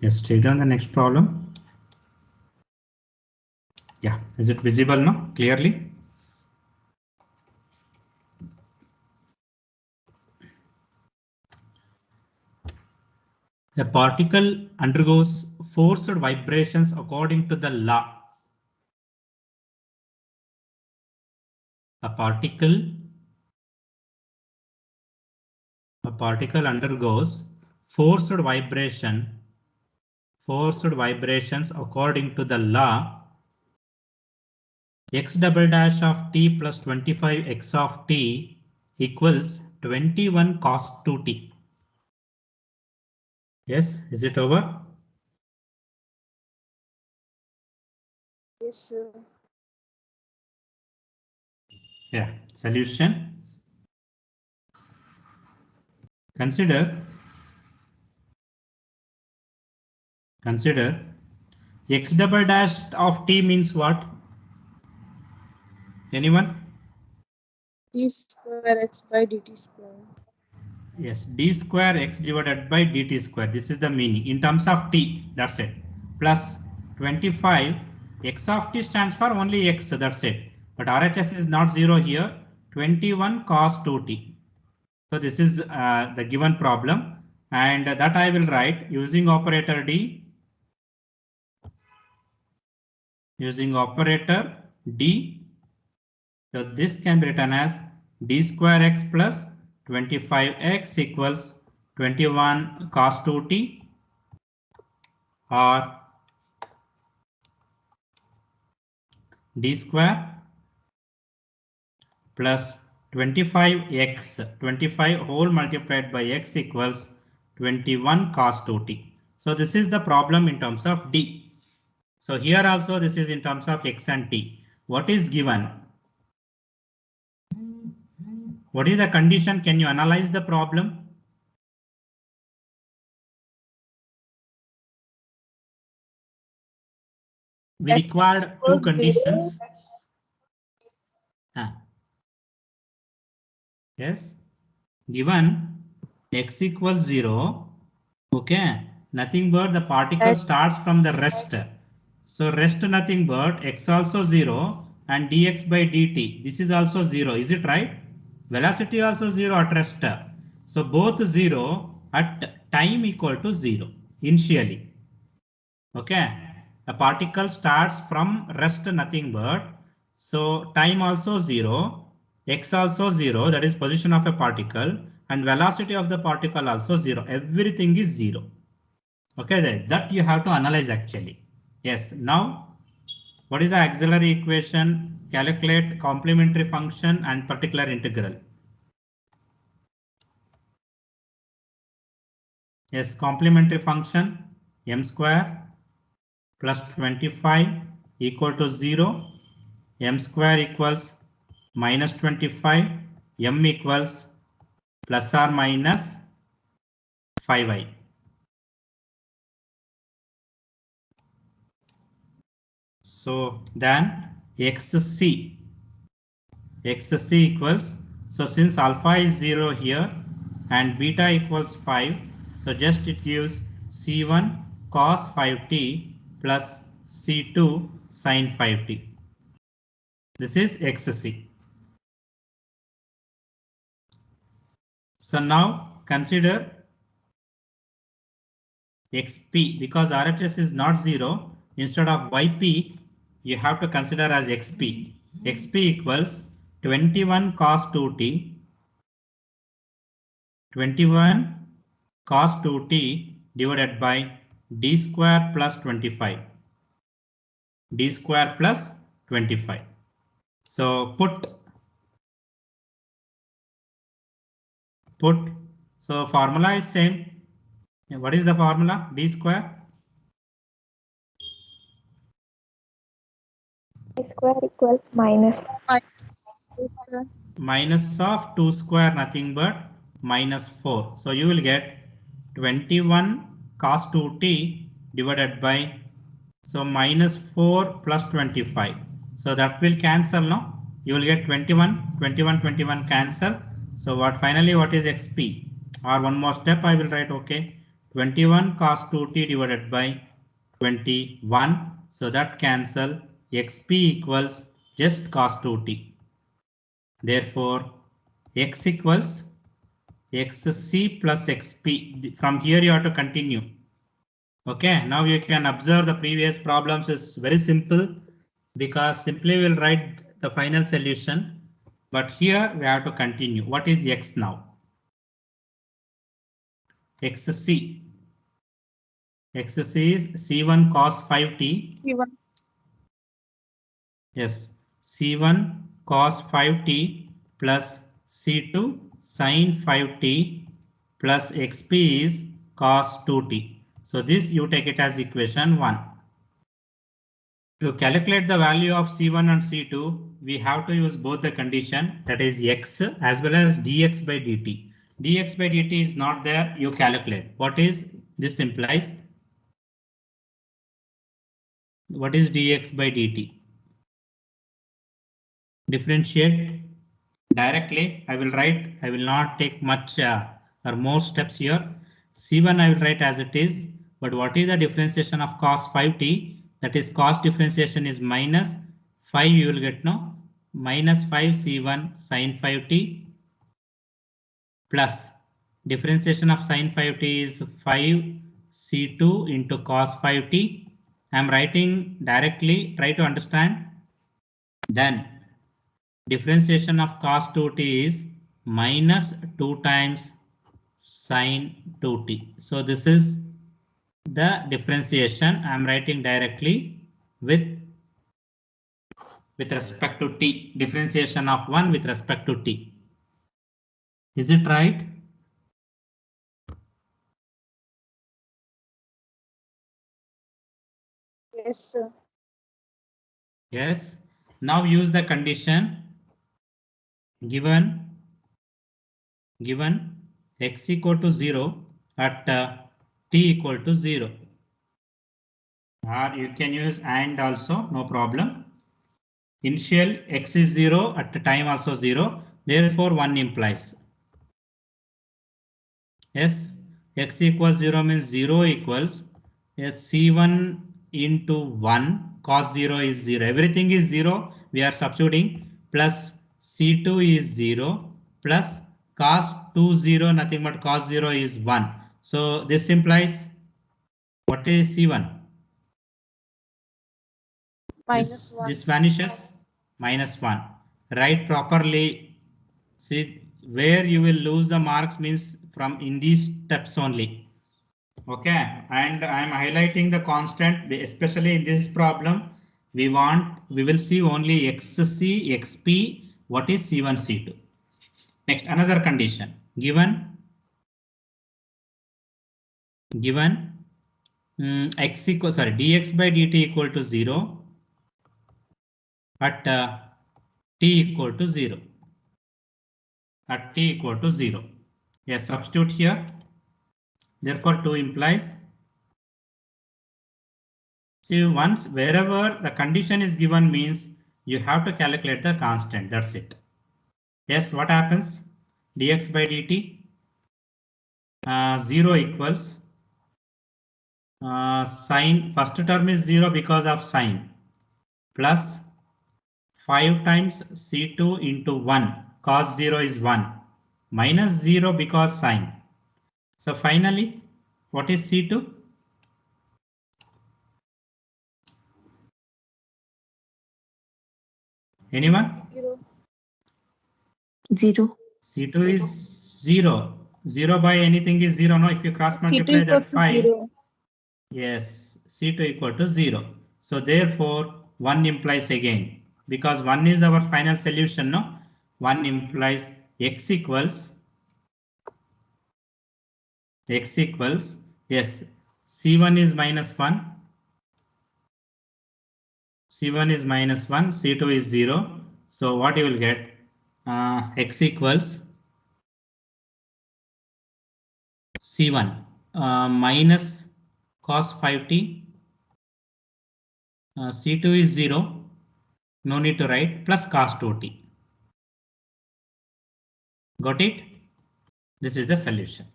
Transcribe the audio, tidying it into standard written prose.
Yes, take on the next problem. Yeah, is it visible now clearly? A particle undergoes forced vibrations according to the law. A particle undergoes forced vibrations according to the law x double dash of t plus 25 x of t equals 21 cos 2t. Yes, is it over? Yes, sir. Yeah, solution. Consider x double dash of t means what? Anyone? D square x by dt square. Yes, d square x divided by dt square. This is the meaning in terms of t. That's it. Plus 25 x of t stands for only x. That's it. But RHS is not 0 here. 21 cos 2t. So this is the given problem, and that I will write using operator d. Using operator d. So this can be written as d square x plus 25x equals 21 cos 2t, or d square plus 25x, 25 whole multiplied by x equals 21 cos 2t. So this is the problem in terms of d. So here also this is in terms of x and t. What is given? What is the condition? Can you analyze the problem? We required two conditions. Yes, given x equals 0. Okay, nothing but the particle starts from the rest. So rest nothing but x also 0 and dx by dt. This is also 0. Is it right? Velocity also 0 at rest. So both 0 at time equal to 0 initially. Okay, a particle starts from rest nothing but, so time also 0, x also 0, that is position of a particle, and velocity of the particle also 0. Everything is 0. Okay, that you have to analyze actually. Yes, now what is the auxiliary equation? Calculate complementary function and particular integral. Yes, complementary function m square plus 25 equal to 0, m square equals minus 25, m equals plus or minus 5i. So then xc equals, so since alpha is 0 here and beta equals 5, so just it gives c1 cos 5t plus c2 sin 5t. This is xc. So now consider xp, because RHS is not 0, instead of yp you have to consider as xp. Xp equals 21 cos 2t, 21 cos 2t divided by d square plus 25, d square plus 25. So put, so formula is same. What is the formula? D square square equals minus minus of 2 square nothing but minus 4. So you will get 21 cos 2t divided by, so minus 4 plus 25. So that will cancel now. You will get 21, 21, 21 cancel. So what finally what is xp? Or one more step I will write, okay. 21 cos 2t divided by 21. So that cancel. Xp equals just cos 2t. Therefore, x equals xc plus xp. From here you have to continue. Okay, now you can observe the previous problems is very simple because simply we'll write the final solution. But here we have to continue. What is x now? Xc. Xc is c1 cos 5t. C1. Yes, c1 cos 5t plus c2 sin 5t plus xp is cos 2t. So this you take it as equation 1. To calculate the value of c1 and c2, we have to use both the condition, that is x as well as dx by dt. Dx by dt is not there, you calculate. What is this implies? What is dx by dt? Differentiate directly. I will write. I will not take much or more steps here. C1 I will write as it is. But what is the differentiation of cos 5t? That is cos differentiation is minus 5. You will get now minus 5 C1 sin 5t plus differentiation of sin 5t is 5 C2 into cos 5t. I am writing directly. Try to understand. Then differentiation of cos 2t is minus 2 times sin 2t. So this is the differentiation. I am writing directly with respect to t. Differentiation of 1 with respect to t. Is it right? Yes, sir. Yes. Now use the condition given x equal to 0 at t equal to 0. Or you can use and also, no problem. Initial x is 0 at the time also 0. Therefore 1 implies. Yes, x equals 0 means 0 equals yes, c1 into 1 cos 0 is 0. Everything is 0. We are substituting plus c2 is 0 plus cos 2 0 nothing but cos 0 is 1. So this implies what is c1? Minus 1. This vanishes minus 1. Write properly. See where you will lose the marks means from in these steps only. Okay, and I am highlighting the constant, especially in this problem. We will see only xc, xp. What is c1, c2? Next, another condition given x equal dx by dt equal to 0 at t equal to 0. At t equal to 0. Yes, substitute here. Therefore, 2 implies. See, once wherever the condition is given means you have to calculate the constant. That's it. Yes, what happens? Dx by dt 0 equals sine. First term is 0 because of sine plus 5 times c2 into 1 cos 0 is 1 minus 0 because sine. So finally, what is c2? Anyone? 0. C2 is 0. 0 by anything is 0. No, if you cross multiply that 5. 0. Yes, C2 equal to 0. So therefore 1 implies again because 1 is our final solution. No, 1 implies x equals yes, C1 is minus 1. C1 is minus 1. C2 is 0. So what you will get? X equals C1 minus cos 5t. C2 is 0. No need to write plus cos 2t. Got it? This is the solution.